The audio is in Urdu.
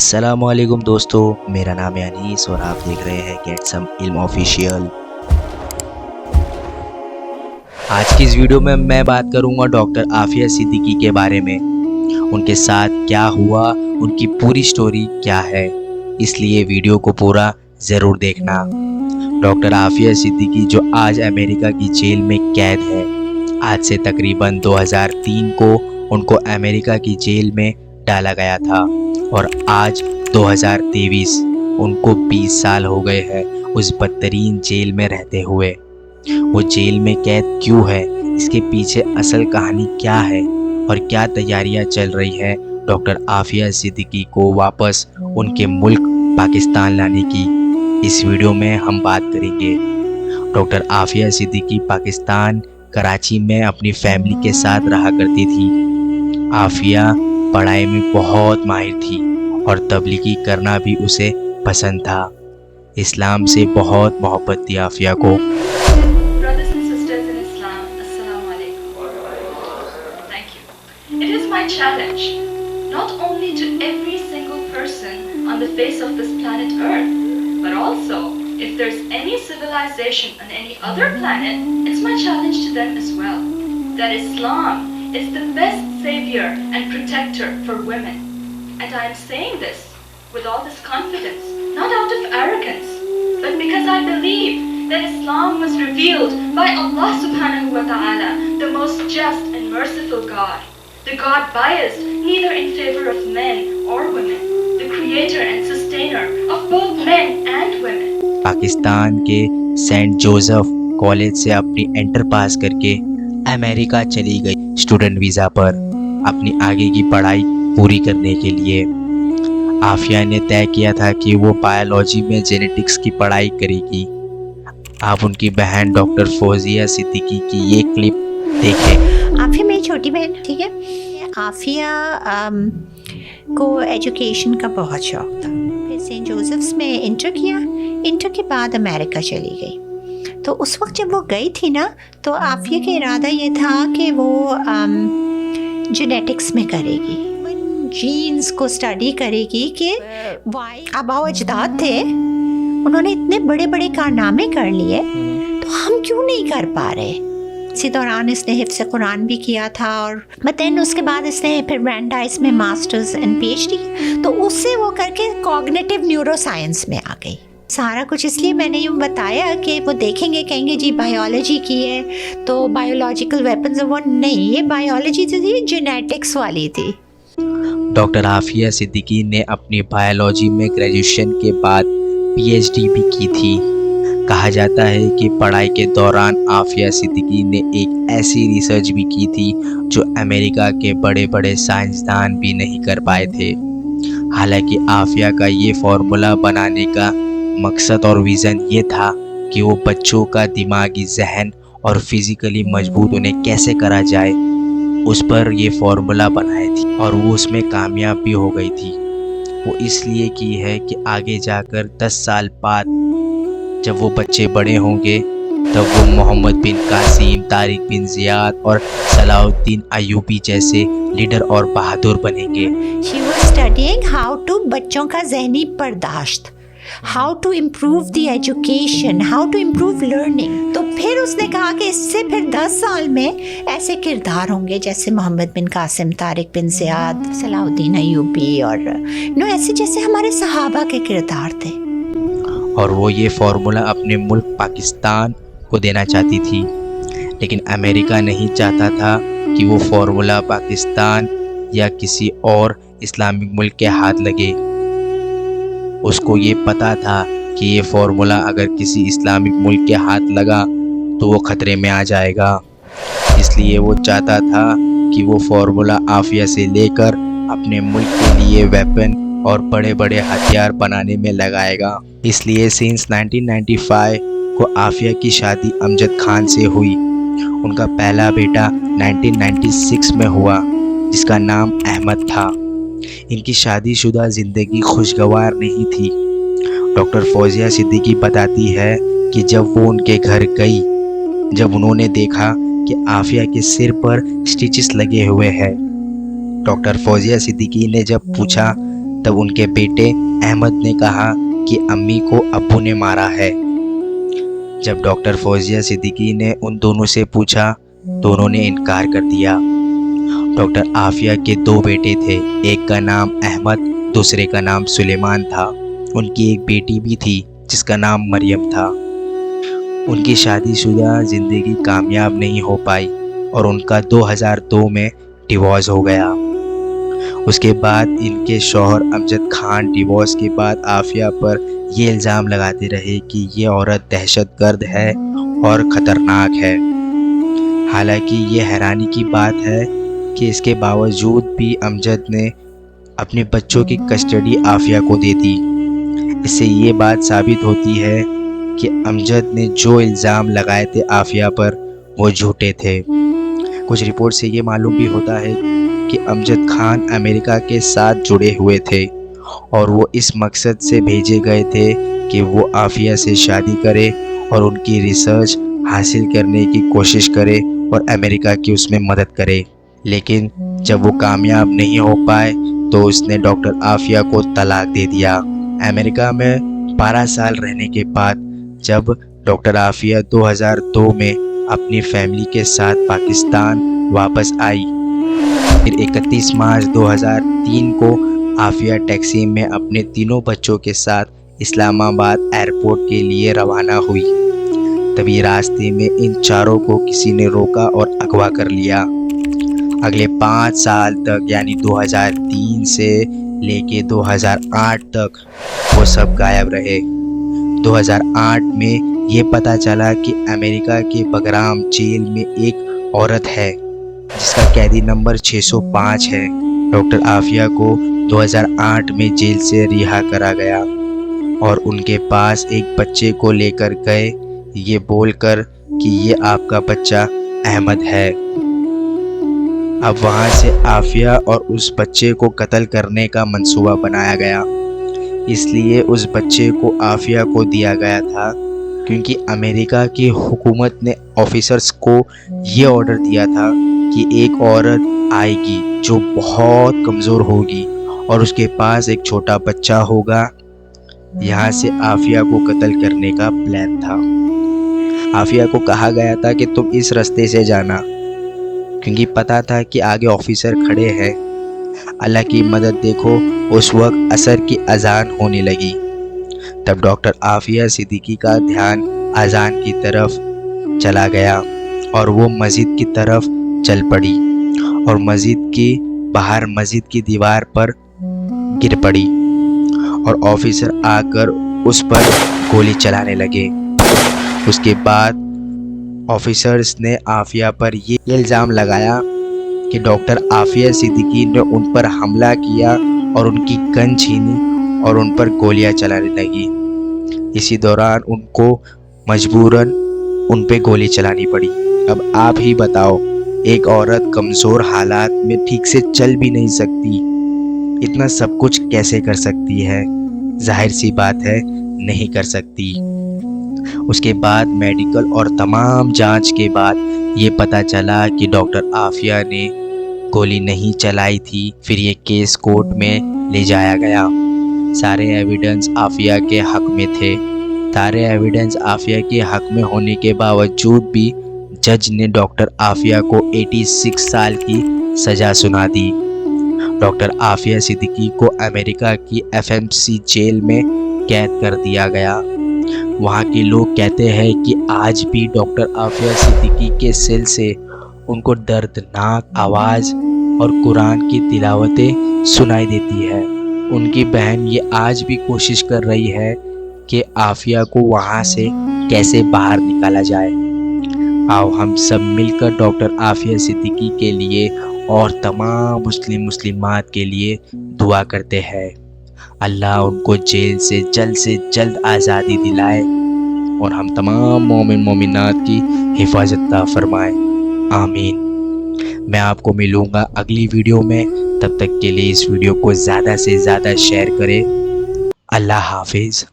السلام علیکم دوستو، میرا نام ہے انیس اور آپ دیکھ رہے ہیں گیٹ سم علم آفیشیل۔ آج کی اس ویڈیو میں بات کروں گا ڈاکٹر عافیہ صدیقی کے بارے میں۔ ان کے ساتھ کیا ہوا، ان کی پوری سٹوری کیا ہے، اس لیے ویڈیو کو پورا ضرور دیکھنا۔ ڈاکٹر عافیہ صدیقی جو آج امریکہ کی جیل میں قید ہے، آج سے تقریباً 2003 کو ان کو امریکہ کی جیل میں ڈالا گیا تھا اور آج 2023 ان کو 20 سال ہو گئے ہیں اس بدترین جیل میں رہتے ہوئے۔ وہ جیل میں قید کیوں ہے، اس کے پیچھے اصل کہانی کیا ہے اور کیا تیاریاں چل رہی ہے ڈاکٹر عافیہ صدیقی کو واپس ان کے ملک پاکستان لانے کی، اس ویڈیو میں ہم بات کریں گے۔ ڈاکٹر عافیہ صدیقی پاکستان کراچی میں اپنی فیملی کے ساتھ رہا کرتی تھی۔ عافیہ پڑھائی میں بہت ماہر تھی اور تبلیغی کرنا بھی اسے پسند تھا۔ اسلام سے بہت محبت تھی عافیہ کو۔ Brothers and sisters in Islam, Assalamu alaikum. Thank you. It is my challenge, not only to every single person on the face of this planet Earth, but also if there's any civilization on any other planet, it's my challenge to them as well, that Islam is the best savior and protector for women. And I am saying this with all this confidence, not out of arrogance, but because I believe that Islam was revealed by Allah subhanahu wa ta'ala, the most just and merciful God, the God biased neither in favor of men or women, the creator and sustainer of both men and women. Pakistan کے سینٹ جوزف کالج سے اپنی انٹر پاس کر کے امریکہ چلی گئی اسٹوڈنٹ ویزا پر اپنی آگے کی پڑھائی پوری کرنے کے لیے۔ عافیہ نے طے کیا تھا کہ وہ بایولوجی میں جینیٹکس کی پڑھائی کرے گی۔ آپ ان کی بہن ڈاکٹر فوزیہ صدیقی کی یہ کلپ دیکھیں۔ عافیہ میری چھوٹی بہن، ٹھیک ہے۔ عافیہ کو ایجوکیشن کا بہت شوق تھا، پھر سینٹ جوزفس میں انٹر کیا، انٹر کے بعد امریکہ چلی گئی۔ تو اس وقت جب وہ گئی تھی نا، تو عافیہ کا ارادہ یہ تھا کہ وہ جینیٹکس میں کرے گی، جینز کو اسٹڈی کرے گی کہ آباء و اجداد تھے، انہوں نے اتنے بڑے بڑے کارنامے کر لیے، تو ہم کیوں نہیں کر پا رہے۔ اسی دوران اس نے حفظ قرآن بھی کیا تھا، اور متن اس کے بعد اس نے پھر برانڈائز میں masters and P H D, تو اس سے وہ کر کے کوگنیٹیو نیورو سائنس میں آ گئی۔ سارا کچھ اس لیے میں نے یوں بتایا کہ وہ دیکھیں گے، کہیں گے جی بایولوجی کی ہے تو بایولوجیکل ویپنز، وہ نہیں، یہ بایولوجی جو تھی جینیٹکس والی تھی۔ ڈاکٹر عافیہ صدیقی نے اپنی بایولوجی میں گریجویشن کے بعد پی ایچ ڈی بھی کی تھی۔ کہا جاتا ہے کہ پڑھائی کے دوران عافیہ صدیقی نے ایک ایسی ریسرچ بھی کی تھی جو امریکہ کے بڑے بڑے سائنسدان بھی نہیں کر پائے تھے۔ حالانکہ عافیہ کا یہ فارمولا بنانے کا مقصد اور ویژن یہ تھا کہ وہ بچوں کا دماغی ذہن اور فزیکلی مضبوط انہیں کیسے کرا جائے، اس پر یہ فارمولا بنائے تھی اور وہ اس میں کامیاب بھی ہو گئی تھی۔ وہ اس لیے کی ہے کہ آگے جا کر 10 سال بعد جب وہ بچے بڑے ہوں گے تب وہ محمد بن قاسم، طارق بن زیاد اور صلاح الدین ایوبی جیسے لیڈر اور بہادر بنیں گے۔ She was studying how to, بچوں کا ذہنی برداشت، how to improve the education, how to improve learning. تو پھر اس نے کہا کہ اس سے پھر 10 سال میں ایسے کردار ہوں گے جیسے محمد بن قاسم، طارق بن زیاد، صلاح الدین ایوبی، اور ایسے جیسے ہمارے صحابہ کے کردار تھے۔ اور وہ یہ فارمولا اپنے ملک پاکستان کو دینا چاہتی تھی، لیکن امریکہ نہیں چاہتا تھا کہ وہ فارمولا پاکستان یا کسی اور اسلامک ملک کے ہاتھ لگے۔ اس کو یہ پتہ تھا کہ یہ فارمولا اگر کسی اسلامک ملک کے ہاتھ لگا تو وہ خطرے میں آ جائے گا، اس لیے وہ چاہتا تھا کہ وہ فارمولا عافیہ سے لے کر اپنے ملک کے لیے ویپن اور بڑے بڑے ہتھیار بنانے میں لگائے گا۔ اس لیے سنس 1995 کو عافیہ کی شادی امجد خان سے ہوئی۔ ان کا پہلا بیٹا 1996 میں ہوا جس کا نام احمد تھا۔ ان کی شادی شدہ زندگی خوشگوار نہیں تھی۔ ڈاکٹر فوزیہ صدیقی بتاتی ہے کہ جب وہ ان کے گھر گئی، جب انہوں نے دیکھا کہ عافیہ کے سر پر سٹیچز لگے ہوئے ہیں، ڈاکٹر فوزیہ صدیقی نے جب پوچھا تب ان کے بیٹے احمد نے کہا کہ امی کو ابو نے مارا ہے۔ جب ڈاکٹر فوزیہ صدیقی نے ان دونوں سے پوچھا تو انہوں نے انکار کر دیا۔ ڈاکٹر عافیہ کے 2 بیٹے تھے، ایک کا نام احمد، دوسرے کا نام سلیمان تھا۔ ان کی ایک بیٹی بھی تھی جس کا نام مریم تھا۔ ان کی شادی شدہ زندگی کامیاب نہیں ہو پائی اور ان کا 2002 میں ڈیورس ہو گیا۔ اس کے بعد ان کے شوہر امجد خان ڈیورس کے بعد عافیہ پر یہ الزام لگاتے رہے کہ یہ عورت دہشت گرد ہے اور خطرناک ہے۔ حالانکہ یہ حیرانی کی بات ہے کہ اس کے باوجود بھی امجد نے اپنے بچوں کی کسٹڈی عافیہ کو دے دی۔ اس سے یہ بات ثابت ہوتی ہے کہ امجد نے جو الزام لگائے تھے عافیہ پر وہ جھوٹے تھے۔ کچھ رپورٹ سے یہ معلوم بھی ہوتا ہے کہ امجد خان امریکہ کے ساتھ جڑے ہوئے تھے اور وہ اس مقصد سے بھیجے گئے تھے کہ وہ عافیہ سے شادی کرے اور ان کی ریسرچ حاصل کرنے کی کوشش کرے اور امریکہ کی اس میں مدد کرے۔ لیکن جب وہ کامیاب نہیں ہو پائے تو اس نے ڈاکٹر عافیہ کو طلاق دے دیا۔ امریکہ میں 12 سال رہنے کے بعد جب ڈاکٹر عافیہ 2002 میں اپنی فیملی کے ساتھ پاکستان واپس آئی، پھر 31 مارچ 2003 کو عافیہ ٹیکسی میں اپنے 3 بچوں کے ساتھ اسلام آباد ایئرپورٹ کے لیے روانہ ہوئی۔ تبھی راستے میں ان 4 کو کسی نے روکا اور اغوا کر لیا۔ اگلے 5 سال تک یعنی 2003 سے لے کے 2008 تک وہ سب غائب رہے۔ 2008 میں یہ پتہ چلا کہ امریکہ کے بگرام جیل میں ایک عورت ہے جس کا قیدی نمبر 605 ہے۔ ڈاکٹر عافیہ کو 2008 میں جیل سے رہا کرا گیا اور ان کے پاس ایک بچے کو لے کر گئے، یہ بول کر کہ یہ آپ کا بچہ احمد ہے۔ اب وہاں سے عافیہ اور اس بچے کو قتل کرنے کا منصوبہ بنایا گیا۔ اس لیے اس بچے کو عافیہ کو دیا گیا تھا کیونکہ امریکہ کی حکومت نے آفیسرز کو یہ آرڈر دیا تھا کہ ایک عورت آئے گی جو بہت کمزور ہوگی اور اس کے پاس ایک چھوٹا بچہ ہوگا۔ یہاں سے عافیہ کو قتل کرنے کا پلان تھا۔ عافیہ کو کہا گیا تھا کہ تم اس راستے سے جانا کیونکہ پتا تھا کہ آگے آفیسر کھڑے ہیں۔ اللہ کی مدد دیکھو، اس وقت عصر کی اذان ہونے لگی۔ تب ڈاکٹر عافیہ صدیقی کا دھیان اذان کی طرف چلا گیا اور وہ مسجد کی طرف چل پڑی اور مسجد کی باہر مسجد کی دیوار پر گر پڑی اور آفیسر آ کر اس پر گولی چلانے لگے۔ اس کے بعد آفیسرز نے عافیہ پر یہ الزام لگایا کہ ڈاکٹر عافیہ صدیقی نے ان پر حملہ کیا اور ان کی گن چھینی اور ان پر گولیاں چلانے لگی۔ اسی دوران ان کو مجبوراً ان پہ گولی چلانی پڑی۔ اب آپ ہی بتاؤ، ایک عورت کمزور حالات میں ٹھیک سے چل بھی نہیں سکتی، اتنا سب کچھ کیسے کر سکتی ہے؟ ظاہر سی بات ہے نہیں کر سکتی۔ اس کے بعد میڈیکل اور تمام جانچ کے بعد یہ پتہ چلا کہ ڈاکٹر عافیہ نے گولی نہیں چلائی تھی۔ پھر یہ کیس کورٹ میں لے جایا گیا۔ سارے ایویڈنس عافیہ کے حق میں تھے۔ سارے ایویڈنس عافیہ کے حق میں ہونے کے باوجود بھی جج نے ڈاکٹر عافیہ کو 86 سال کی سزا سنا دی۔ ڈاکٹر عافیہ صدیقی کو امریکہ کی FMC جیل میں قید کر دیا گیا۔ وہاں کے لوگ کہتے ہیں کہ آج بھی ڈاکٹر عافیہ صدیقی کے سیل سے ان کو دردناک آواز اور قرآن کی تلاوتیں سنائی دیتی ہے۔ ان کی بہن یہ آج بھی کوشش کر رہی ہے کہ عافیہ کو وہاں سے کیسے باہر نکالا جائے۔ آؤ ہم سب مل کر ڈاکٹر عافیہ صدیقی کے لیے اور تمام مسلمات کے لیے دعا کرتے ہیں۔ اللہ ان کو جیل سے جلد آزادی دلائے اور ہم تمام مومن مومنات کی حفاظت عطا فرمائے، آمین۔ میں آپ کو ملوں گا اگلی ویڈیو میں، تب تک کے لیے اس ویڈیو کو زیادہ سے زیادہ شیئر کریں۔ اللہ حافظ۔